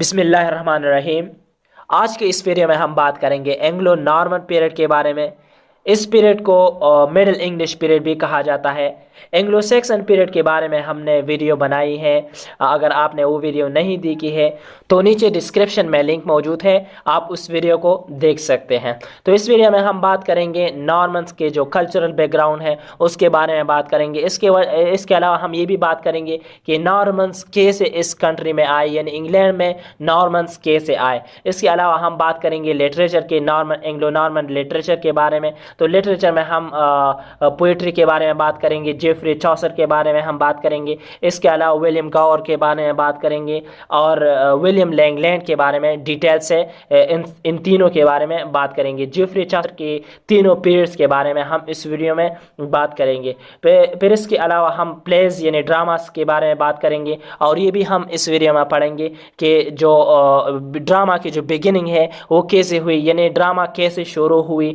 بسم اللہ الرحمن الرحیم۔ آج کے اس ویڈیو میں ہم بات کریں گے اینگلو نارمن پیریڈ کے بارے میں۔ اس پیریڈ کو مڈل انگلش پیریڈ بھی کہا جاتا ہے۔ اینگلو سیکسن پیریڈ کے بارے میں ہم نے ویڈیو بنائی ہے، اگر آپ نے وہ ویڈیو نہیں دیکھی ہے تو نیچے ڈسکرپشن میں لنک موجود ہے، آپ اس ویڈیو کو دیکھ سکتے ہیں۔ تو اس ویڈیو میں ہم بات کریں گے نارمنز کے جو کلچرل بیک گراؤنڈ ہے اس کے بارے میں بات کریں گے۔ اس کے علاوہ ہم یہ بھی بات کریں گے کہ نارمنز کیسے اس کنٹری میں آئے، یعنی انگلینڈ میں نارمنز کیسے آئے۔ اس کے علاوہ ہم بات کریں گے لٹریچر کے، اینگلو نارمن لٹریچر کے بارے میں۔ تو لٹریچر میں ہم پوئٹری کے بارے میں بات کریں گے، جیفری چوسر کے بارے میں ہم بات کریں گے۔ اس کے علاوہ ولیم گاور کے بارے میں بات کریں گے اور ولیم لینگلینڈ کے بارے میں ڈیٹیل سے ان تینوں کے بارے میں بات کریں گے۔ جیفری چوسر کے تینوں پیریڈز کے بارے میں ہم اس ویڈیو میں بات کریں گے۔ پھر اس کے علاوہ ہم پلیز یعنی ڈراماز کے بارے میں بات کریں گے، اور یہ بھی ہم اس ویڈیو میں پڑھیں گے کہ جو ڈرامہ کی جو بگننگ ہے وہ کیسے ہوئی، یعنی ڈرامہ کیسے شروع ہوئی۔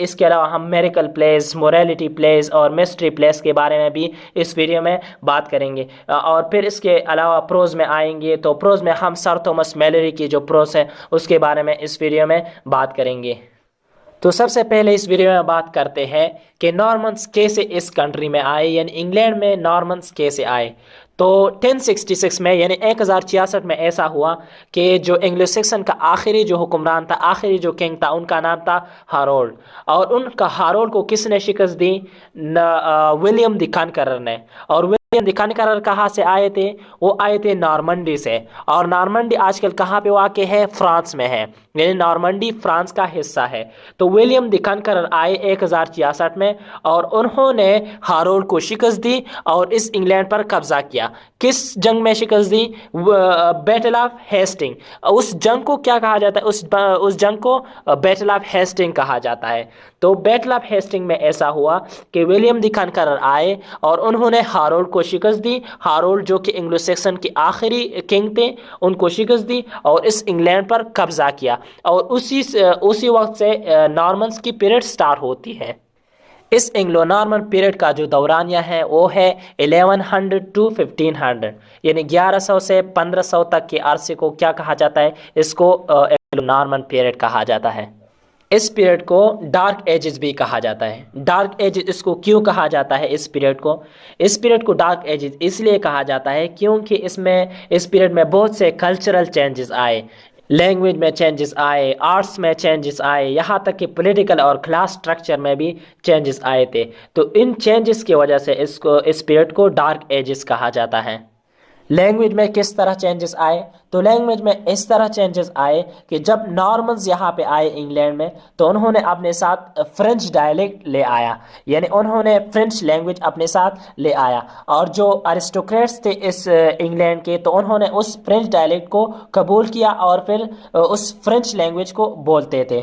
اس کے علاوہ ہم میریکل پلیز، موریلٹی پلیز اور مسٹری پلیز کے بارے میں بھی اس ویڈیو میں بات کریں گے۔ اور پھر اس کے علاوہ پروز میں آئیں گے تو پروز میں ہم سر تومس میلری کی جو پروز ہے اس کے بارے میں اس ویڈیو میں بات کریں گے۔ تو سب سے پہلے اس ویڈیو میں بات کرتے ہیں کہ نارمنز کیسے اس کنٹری میں آئے، یعنی انگلینڈ میں نارمنز کیسے آئے۔ تو 1066 میں یعنی 1066 میں ایسا ہوا کہ جو انگلو سیکسن کا آخری جو حکمران تھا، آخری جو کنگ تھا، ان کا نام تھا ہارولڈ، اور ان کا ہارولڈ کو کس نے شکست دی؟ ولیم دی کنکرر نے۔ اور ولیم دی کنکرر کہاں سے آئے تھے؟ وہ آئے تھے نارمنڈی سے، اور نارمنڈی آج کل کہاں پہ واقع ہے؟ فرانس میں ہے، یعنی نارمنڈی فرانس کا حصہ ہے۔ تو ولیم دی کنکرر آئے 1066 میں، اور انہوں نے ہارولڈ کو شکست دی اور اس انگلینڈ پر قبضہ کیا۔ کس جنگ میں شکست دی؟ Battle of Hasting. اس جنگ کو کیا کہا جاتا ہے؟ اس جنگ کو بیٹل آف ہیسٹنگ کہا جاتا ہے۔ تو بیٹل آف ہیسٹنگ میں ایسا ہوا کہ ولیم دی کنکرر آئے اور انہوں نے ہارولڈ کو شکست دی۔ ہارولڈ جو کہ انگلو سیکسن کے آخری کنگ تھے، ان کو شکست دی اور اس انگلینڈ پر قبضہ کیا، اور اسی وقت سے نارمنز کی پیریڈ سٹارٹ ہوتی ہے۔ اس اینگلو نارمن پیریڈ کا جو دورانیہ ہے وہ ہے 1100 to 1500، یعنی 1100 سے 1500 تک کے عرصے کو کیا کہا جاتا ہے؟ اس کو اینگلو نارمن پیریڈ کہا جاتا ہے۔ اس پیریڈ کو ڈارک ایجز بھی کہا جاتا ہے۔ ڈارک ایجز اس کو کیوں کہا جاتا ہے؟ اس پیریڈ کو ڈارک ایجز اس لیے کہا جاتا ہے کیونکہ اس پیریڈ میں بہت سے کلچرل چینجز آئے، لینگویج میں چینجز آئے، آرٹس میں چینجز آئے، یہاں تک کہ پولیٹیکل اور کلاس سٹرکچر میں بھی چینجز آئے تھے۔ تو ان چینجز کی وجہ سے اس پیریڈ کو ڈارک ایجز کہا جاتا ہے۔ لینگویج میں کس طرح چینجز آئے؟ تو لینگویج میں اس طرح چینجز آئے کہ جب نارمنز یہاں پہ آئے انگلینڈ میں تو انہوں نے اپنے ساتھ فرینچ ڈائلیکٹ لے آیا، یعنی انہوں نے فرینچ لینگویج اپنے ساتھ لے آیا، اور جو ارسٹوکریٹس تھے اس انگلینڈ کے تو انہوں نے اس فرینچ ڈائلیکٹ کو قبول کیا اور پھر اس فرینچ لینگویج کو بولتے تھے۔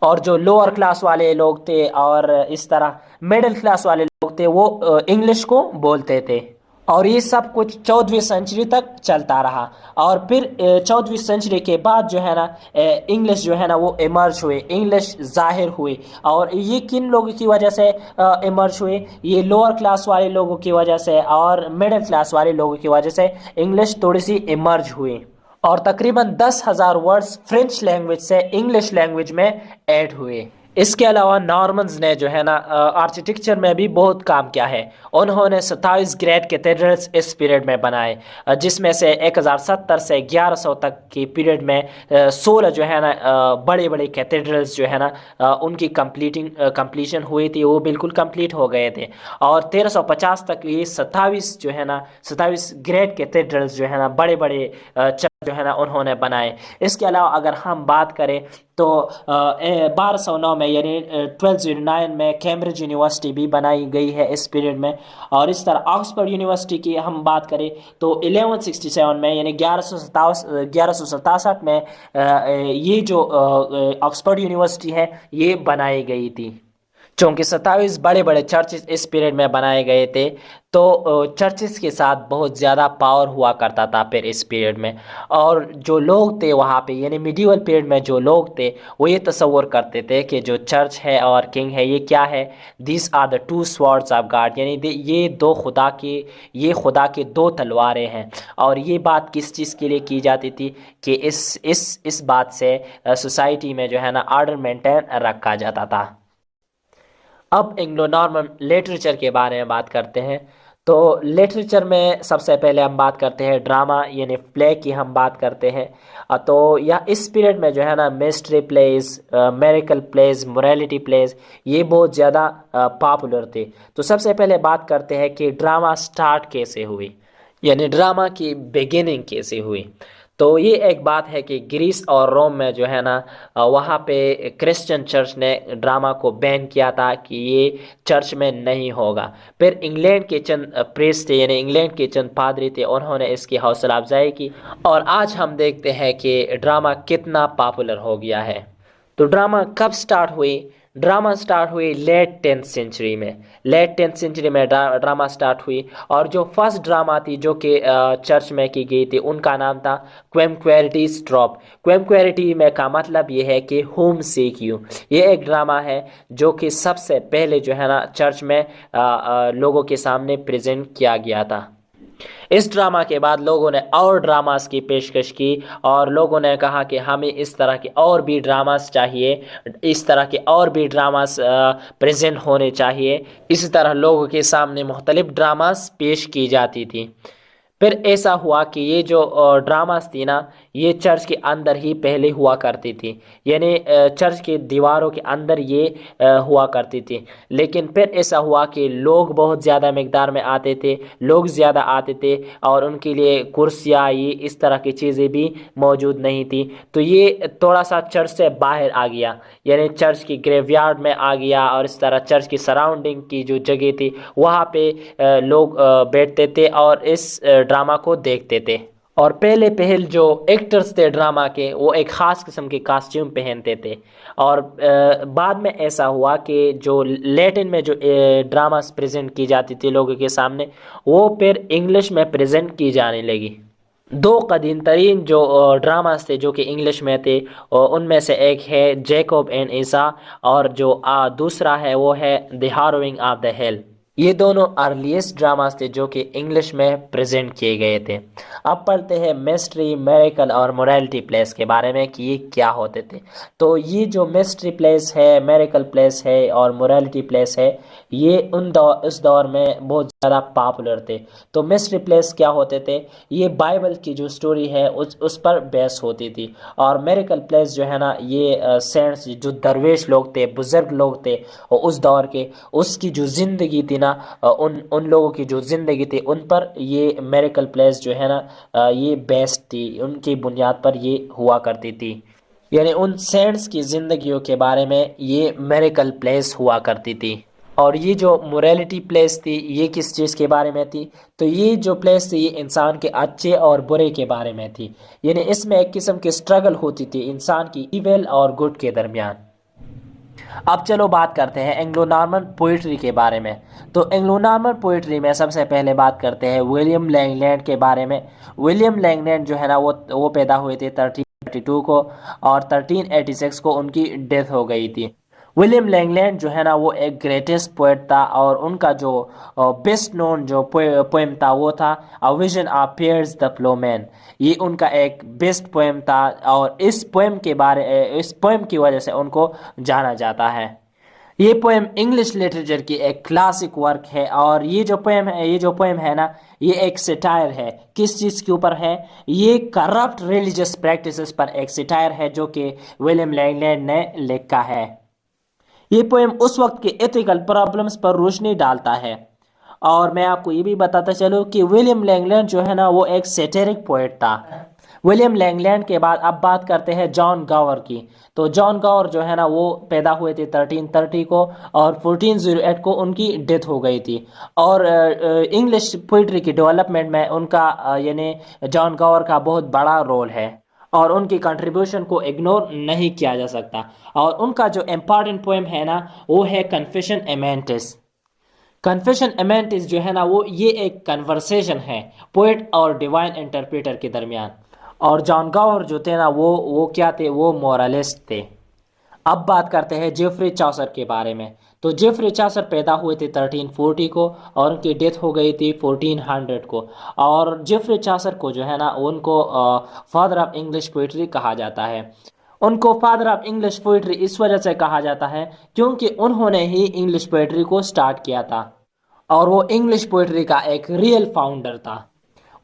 اور جو لوور کلاس والے لوگ تھے اور اس طرح مڈل کلاس والے لوگ تھے وہ انگلش کو بولتے تھے، اور یہ سب کچھ 14ویں سنچری تک چلتا رہا۔ اور پھر 14ویں سنچری کے بعد جو ہے نا انگلش جو ہے نا وہ ایمرج ہوئے، انگلش ظاہر ہوئی، اور یہ کن لوگوں کی وجہ سے ایمرج ہوئے؟ یہ لوور کلاس والے لوگوں کی وجہ سے اور مڈل کلاس والے لوگوں کی وجہ سے انگلش تھوڑی سی ایمرج ہوئی، اور تقریباً 10,000 ورڈز فرینچ لینگویج سے انگلش لینگویج میں ایڈ ہوئے۔ اس کے علاوہ نارمنز نے جو ہے نا آرکیٹیکچر میں بھی بہت کام کیا ہے۔ انہوں نے 27 گریٹ کیتھیڈرلز اس پیریڈ میں بنائے، جس میں سے 1070 سے 1100 تک کی پیریڈ میں 16 جو ہے نا بڑے بڑے کیتھیڈرلز جو ہے نا ان کی کمپلیشن ہوئی تھی، وہ بالکل کمپلیٹ ہو گئے تھے، اور 1350 تک یہ 27 گریٹ کیتھیڈرلز جو ہے نا بڑے بڑے جو ہے نا انہوں نے بنائے۔ اس کے علاوہ اگر ہم بات کریں تو 1209 میں یعنی 1209 میں کیمبرج یونیورسٹی بھی بنائی گئی ہے اس پیریڈ میں، اور اس طرح آکسفورڈ یونیورسٹی کی ہم بات کریں تو 1167 میں یعنی 1167 میں یہ جو آکسفورڈ یونیورسٹی ہے یہ بنائی گئی تھی۔ چونکہ 27 بڑے بڑے چرچز اس پیریڈ میں بنائے گئے تھے، تو چرچز کے ساتھ بہت زیادہ پاور ہوا کرتا تھا پھر اس پیریڈ میں، اور جو لوگ تھے وہاں پہ، یعنی میڈیول پیریڈ میں جو لوگ تھے وہ یہ تصور کرتے تھے کہ جو چرچ ہے اور کنگ ہے یہ کیا ہے، these are the two swords of God, یعنی یہ دو خدا کی، یہ خدا کے دو تلواریں ہیں۔ اور یہ بات کس چیز کے لیے کی جاتی تھی کہ اس بات سے سوسائٹی میں جو ہے نا آرڈر مینٹین رکھا جاتا تھا۔ اب انگلو نارمن لٹریچر کے بارے میں بات کرتے ہیں۔ تو لٹریچر میں سب سے پہلے ہم بات کرتے ہیں ڈرامہ یعنی پلے کی ہم بات کرتے ہیں۔ تو یا اس پیریڈ میں جو ہے نا mystery please, miracle please, morality please یہ بہت زیادہ پاپولر تھے۔ تو سب سے پہلے بات کرتے ہیں کہ ڈرامہ سٹارٹ کیسے ہوئی، یعنی ڈرامہ کی بگننگ کیسے ہوئی۔ تو یہ ایک بات ہے کہ گریس اور روم میں جو ہے نا وہاں پہ کرسچن چرچ نے ڈرامہ کو بین کیا تھا کہ یہ چرچ میں نہیں ہوگا۔ پھر انگلینڈ کے چند پریسٹ تھے، یعنی انگلینڈ کے چند پادری تھے، انہوں نے اس کی حوصلہ افزائی کی، اور آج ہم دیکھتے ہیں کہ ڈرامہ کتنا پاپولر ہو گیا ہے۔ تو ڈرامہ کب سٹارٹ ہوئی؟ ڈرامہ سٹارٹ ہوئی لیٹ 10th سینچری میں، لیٹ 10th سینچری میں ڈرامہ سٹارٹ ہوئی، اور جو فرسٹ ڈرامہ تھی جو کہ چرچ میں کی گئی تھی ان کا نام تھا کوئمکویرٹی اسٹراپ۔ کوئمکویرٹی میں کا مطلب یہ ہے کہ ہوم سیک یو۔ یہ ایک ڈرامہ ہے جو کہ سب سے پہلے جو ہے نا چرچ میں لوگوں کے سامنے پریزنٹ کیا گیا تھا۔ اس ڈرامہ کے بعد لوگوں نے اور ڈراماز کی پیشکش کی، اور لوگوں نے کہا کہ ہمیں اس طرح کے اور بھی ڈراماز چاہیے، اس طرح کے اور بھی ڈراماز پریزنٹ ہونے چاہیے۔ اسی طرح لوگوں کے سامنے مختلف ڈراماز پیش کی جاتی تھی۔ پھر ایسا ہوا کہ یہ جو ڈراماز تھی نا یہ چرچ کے اندر ہی پہلے ہوا کرتی تھی، یعنی چرچ کی دیواروں کے اندر یہ ہوا کرتی تھی۔ لیکن پھر ایسا ہوا کہ لوگ بہت زیادہ مقدار میں آتے تھے، لوگ زیادہ آتے تھے، اور ان کے لیے کرسیاں یہ اس طرح کی چیزیں بھی موجود نہیں تھی، تو یہ تھوڑا سا چرچ سے باہر آ گیا، یعنی چرچ کی گریو یارڈ میں آ گیا، اور اس طرح چرچ کی سراؤنڈنگ کی جو جگہ تھی وہاں پہ لوگ بیٹھتے تھے اور اس ڈرامہ کو دیکھتے تھے۔ اور پہل جو ایکٹرز تھے ڈرامہ کے وہ ایک خاص قسم کے کاسٹیوم پہنتے تھے، اور بعد میں ایسا ہوا کہ جو لیٹن میں جو ڈراماز پریزنٹ کی جاتی تھی لوگوں کے سامنے وہ پھر انگلش میں پریزنٹ کی جانے لگی۔ دو قدیم ترین جو ڈراماز تھے جو کہ انگلش میں تھے ان میں سے ایک ہے جیکوب اینڈ ایسا، اور جو دوسرا ہے وہ ہے دی ہاروئنگ آف دا ہیل۔ یہ دونوں ارلیسٹ ڈراماز تھے جو کہ انگلش میں پریزنٹ کیے گئے تھے۔ اب پڑھتے ہیں مسٹری، میریکل اور موریلٹی پلیس کے بارے میں کہ یہ کیا ہوتے تھے۔ تو یہ جو مسٹری پلیس ہے، میریکل پلیس ہے اور موریلٹی پلیس ہے یہ اس دور میں بہت زیادہ پاپولر تھے۔ تو مسٹری پلیس کیا ہوتے تھے؟ یہ بائبل کی جو سٹوری ہے اس پر بیس ہوتی تھی، اور میریکل پلیس جو ہے نا یہ سینٹس جو درویش لوگ تھے، بزرگ لوگ تھے اس دور کے، اس کی جو زندگی تھی نا ان لوگوں کی جو زندگی تھی ان پر یہ میریکل پلیس جو ہے نا یہ بیسڈ تھی، ان کی بنیاد پر یہ ہوا کرتی تھی، یعنی ان سینٹس کی زندگیوں کے بارے میں یہ میریکل پلیس ہوا کرتی تھی۔ اور یہ جو موریلٹی پلیس تھی یہ کس چیز کے بارے میں تھی؟ تو یہ جو پلیس تھی یہ انسان کے اچھے اور برے کے بارے میں تھی، یعنی اس میں ایک قسم کی سٹرگل ہوتی تھی انسان کی ایول اور گڈ کے درمیان۔ اب چلو بات کرتے ہیں اینگلو نارمن پوئٹری کے بارے میں۔ تو اینگلو نارمن پوئٹری میں سب سے پہلے بات کرتے ہیں ولیم لینگلینڈ کے بارے میں۔ ولیم لینگلینڈ جو ہے نا وہ پیدا ہوئے تھے 1332 کو، اور 1386 کو ان کی ڈیتھ ہو گئی تھی۔ ولیم لینگلینڈ جو ہے نا وہ ایک گریٹسٹ پوئٹ تھا، اور ان کا جو بیسٹ نون جو پوئم تھا وہ تھا A Vision of Piers the Plowman۔ یہ ان کا ایک بیسٹ پوئم تھا، اور اس پوئم کی وجہ سے ان کو جانا جاتا ہے۔ یہ پوئم انگلش لٹریچر کی ایک کلاسک ورک ہے، اور یہ جو پوئم ہے نا یہ ایک سٹائر ہے۔ کس چیز کے اوپر ہے؟ یہ کرپٹ ریلیجس پریکٹسز پر ایک سٹائر ہے جو کہ ولیم لینگلینڈ نے لکھا ہے۔ یہ پوئم اس وقت کے ایتھیکل پرابلمز پر روشنی ڈالتا ہے، اور میں آپ کو یہ بھی بتاتا چلوں کہ ولیم لینگلینڈ جو ہے نا وہ ایک سیٹیرک پوئٹ تھا۔ ولیم لینگلینڈ کے بعد اب بات کرتے ہیں جان گاور کی۔ تو جان گاور جو ہے نا وہ پیدا ہوئے تھے 1330 کو، اور 1408 کو ان کی ڈیتھ ہو گئی تھی۔ اور انگلش پوئٹری کی ڈیولپمنٹ میں ان کا یعنی جان گاور کا بہت بڑا رول ہے۔ اور ان کی کنٹریبیوشن کو اگنور نہیں کیا جا سکتا. اور ان کا جو امپارٹنٹ پوئم ہے نا وہ ہے کنفیشن ایمینٹس. کنفیشن ایمینٹس جو ہے نا وہ یہ ایک کنورسیشن ہے پوئٹ اور ڈیوائن انٹرپریٹر کے درمیان. اور جان گاور جو تھے نا وہ کیا تھے؟ وہ مورالسٹ تھے. اب بات کرتے ہیں جیفری چاسر کے بارے میں. تو جیفری چاسر پیدا ہوئے تھے 1340 کو اور ان کی ڈیتھ ہو گئی تھی 1400 کو. اور جیفری چاسر کو جو ہے نا ان کو فادر آف انگلش پوئٹری کہا جاتا ہے. ان کو فادر آف انگلش پوئٹری اس وجہ سے کہا جاتا ہے کیونکہ انہوں نے ہی انگلش پوئٹری کو سٹارٹ کیا تھا اور وہ انگلش پوئٹری کا ایک ریئل فاؤنڈر تھا.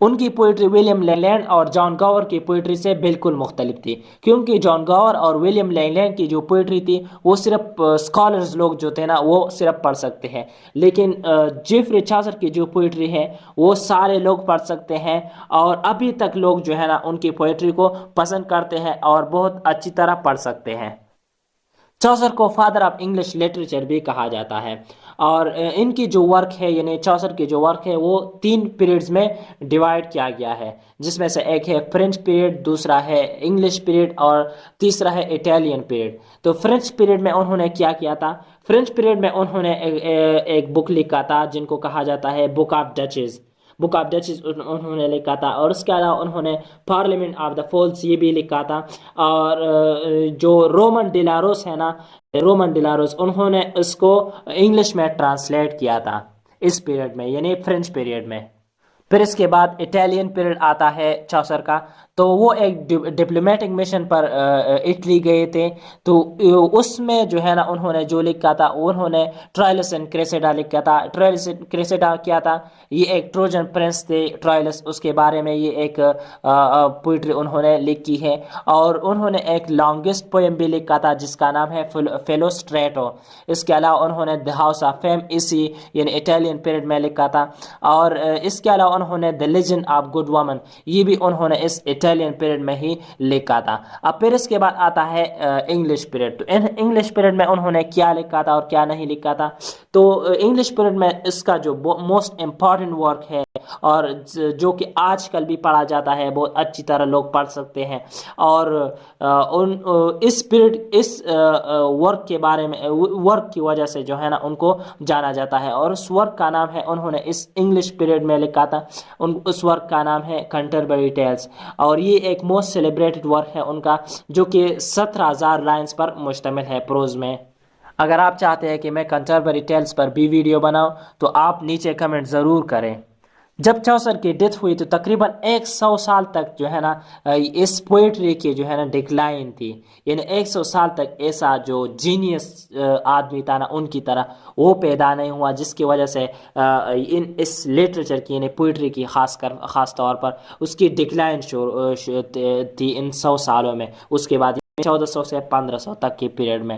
ان کی پوئٹری ولیم لینلینڈ اور جان گاور کی پوئٹری سے بالکل مختلف تھی کیونکہ جان گاور اور ولیم لینلینڈ کی جو پوئٹری تھی وہ صرف اسکالرز لوگ جو تھے نا وہ صرف پڑھ سکتے ہیں، لیکن جیفری چاسر کی جو پوئٹری ہے وہ سارے لوگ پڑھ سکتے ہیں اور ابھی تک لوگ جو ہے نا ان کی پوئٹری کو پسند کرتے ہیں اور بہت اچھی طرح پڑھ سکتے ہیں. چاسر کو فادر آف انگلش لٹریچر بھی کہا جاتا ہے. اور ان کی جو ورک ہے یعنی چاسر کی جو ورک ہے وہ 3 پیریڈز میں ڈیوائڈ کیا گیا ہے، جس میں سے ایک ہے فرینچ پیریڈ، دوسرا ہے انگلش پیریڈ اور تیسرا ہے اٹالین پیریڈ. تو فرینچ پیریڈ میں انہوں نے کیا تھا؟ فرینچ پیریڈ میں انہوں نے ایک بک لکھا تھا جن کو کہا جاتا ہے book of duchess. Book of duchess انہوں نے لکھا تھا اور اس کے علاوہ انہوں نے پارلیمنٹ آف دا فولس یہ بھی لکھا تھا. اور جو رومن ڈیلاروس ہے نا، رومن ڈیلاروس، انہوں نے اس کو انگلش میں ٹرانسلیٹ کیا تھا اس پیریڈ میں یعنی فرینچ پیریڈ میں. پھر اس کے بعد اٹالین پیریڈ آتا ہے چاسر کا. تو وہ ایک ڈپلومیٹک مشن پر اٹلی گئے تھے. تو اس میں جو ہے نا انہوں نے جو لکھا تھا انہوں نے ٹرائلس اینڈ کریسیڈا لکھا تھا. ٹرائلس اینڈ کریسیڈا کیا تھا؟ یہ ایک ٹروجن پرنس تھے ٹرائلس، اس کے بارے میں یہ ایک پوئٹری انہوں نے لکھی ہے. اور انہوں نے ایک لانگسٹ پوئم بھی لکھا تھا جس کا نام ہے فیلوسٹریٹو. اس کے علاوہ انہوں نے دی ہاؤس آف فیم اسی یعنی اٹالین پیریڈ میں لکھا تھا. اور اس کے علاوہ انہوں نے the legend of good woman یہ بھی انہوں نے اس اٹالین پیریڈ میں ہی لکھا تھا. اب پھر اس کے بعد آتا ہے انگلش پیریڈ. تو انگلش پیریڈ میں انہوں نے کیا لکھا تھا اور کیا نہیں لکھا تھا؟ تو انگلش پیریڈ میں اس کا جو موسٹ امپورٹنٹ ورک ہے اور جو کہ آج کل بھی پڑھا جاتا ہے، بہت اچھی طرح لوگ پڑھ سکتے ہیں. اور اس پیریڈ اس ورک کے بارے میں ورک کی وجہ سے جو ہے نا ان کو جانا جاتا ہے اور اس ورک کا نام ہے انہوں نے اس انگلش پیریڈ میں لکھا تھا. اس ورک کا نام ہے کنٹربری ٹیلز. اور یہ ایک موسٹ سیلیبریٹڈ ورک ہے ان کا جو کہ 17,000 لائنز پر مشتمل ہے پروز میں. اگر آپ چاہتے ہیں کہ میں کنٹربری ٹیلز پر بھی ویڈیو بناؤں تو آپ نیچے کمنٹ ضرور کریں. جب چاسر کی ڈیتھ ہوئی تو تقریباً 100 سال تک جو ہے نا اس پوئٹری کی جو ہے نا ڈکلائن تھی. یعنی 100 سال تک ایسا جو جینیس آدمی تھا نا ان کی طرح وہ پیدا نہیں ہوا، جس کی وجہ سے اس لٹریچر کی یعنی پوئٹری کی خاص طور پر اس کی ڈکلائن تھی ان 100 سالوں میں. اس کے بعد 1400 سے 1500 تک کے پیریڈ میں.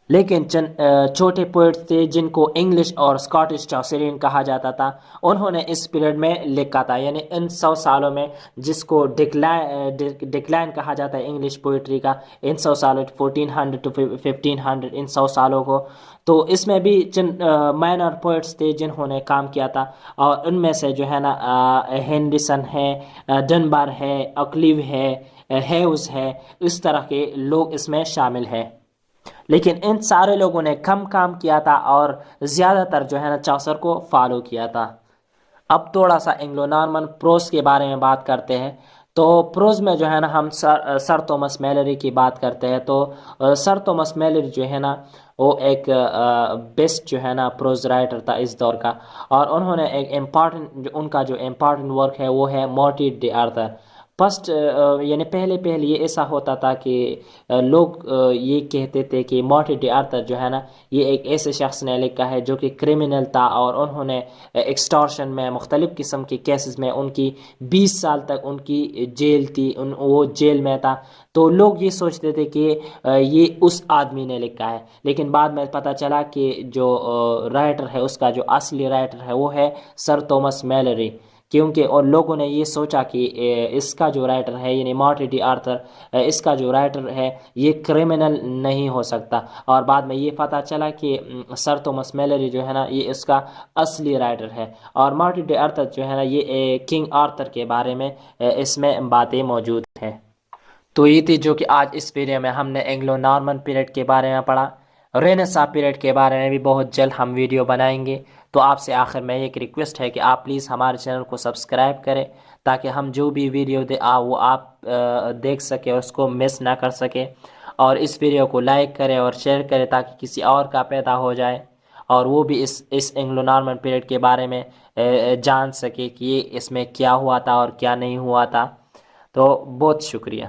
لیکن چند چھوٹے پوئٹس تھے جن کو انگلش اور اسکاٹش چاسرین کہا جاتا تھا، انہوں نے اس پیریڈ میں لکھا تھا. یعنی ان 100 سالوں میں جس کو ڈکلائن کہا جاتا ہے انگلش پوئٹری کا، ان 100 سالوں 1400 to 1500 ان 100 سالوں کو. تو اس میں بھی چند مائنر پوئٹس تھے جنہوں نے کام کیا تھا اور ان میں سے جو ہے نا ہینڈرسن ہے، ڈنبر ہے، اکلیو ہے، ہیوز ہے، اس طرح کے لوگ اس میں شامل ہیں. لیکن ان سارے لوگوں نے کم کام کیا تھا اور زیادہ تر جو ہے نا چاسر کو فالو کیا تھا. اب تھوڑا سا انگلو نارمن پروز کے بارے میں بات کرتے ہیں. تو پروز میں جو ہے نا ہم سر تومس میلری کی بات کرتے ہیں. تو سر تومس میلری جو ہے نا وہ ایک بیسٹ جو ہے نا پروز رائٹر تھا اس دور کا. اور انہوں نے ایک امپارٹنٹ ان کا جو امپارٹنٹ ورک ہے وہ ہے مورٹی ڈی آرتھر. یعنی پہلے یہ ایسا ہوتا تھا کہ لوگ یہ کہتے تھے کہ مورٹی ڈی آرتھر جو ہے نا یہ ایک ایسے شخص نے لکھا ہے جو کہ کرمنل تھا اور انہوں نے ایکسٹارشن میں مختلف قسم کے کیسز میں ان کی 20 سال تک ان کی جیل تھی، وہ جیل میں تھا. تو لوگ یہ سوچتے تھے کہ یہ اس آدمی نے لکھا ہے. لیکن بعد میں پتہ چلا کہ جو رائٹر ہے اس کا جو اصلی رائٹر ہے وہ ہے سر تومس میلری. کیونکہ اور لوگوں نے یہ سوچا کہ اس کا جو رائٹر ہے یعنی مورٹی ڈی آرتھر اس کا جو رائٹر ہے یہ کرمنل نہیں ہو سکتا. اور بعد میں یہ پتہ چلا کہ سر تومس میلری جو ہے نا یہ اس کا اصلی رائٹر ہے. اور مورٹی ڈی آرتھر جو ہے نا یہ کنگ آرتھر کے بارے میں اس میں باتیں موجود ہیں. تو یہ تھی جو کہ آج اس ویڈیو میں ہم نے اینگلو نارمن پیریڈ کے بارے میں پڑھا۔ رینیساں پیریڈ کے بارے میں بھی بہت جلد ہم ویڈیو بنائیں گے۔ تو آپ سے آخر میں ایک ریکویسٹ ہے کہ آپ پلیز ہمارے چینل کو سبسکرائب کریں، تاکہ ہم جو بھی ویڈیو وہ آپ دیکھ سکیں، اس کو مس نہ کر سکیں۔ اور اس ویڈیو کو لائک کریں اور شیئر کریں، تاکہ کسی اور کا پیدا ہو جائے اور وہ بھی اس اینگلو نارمن پیریڈ کے بارے میں جان سکے کہ یہ اس میں کیا ہوا تھا اور کیا نہیں ہوا تھا۔ تو بہت شکریہ۔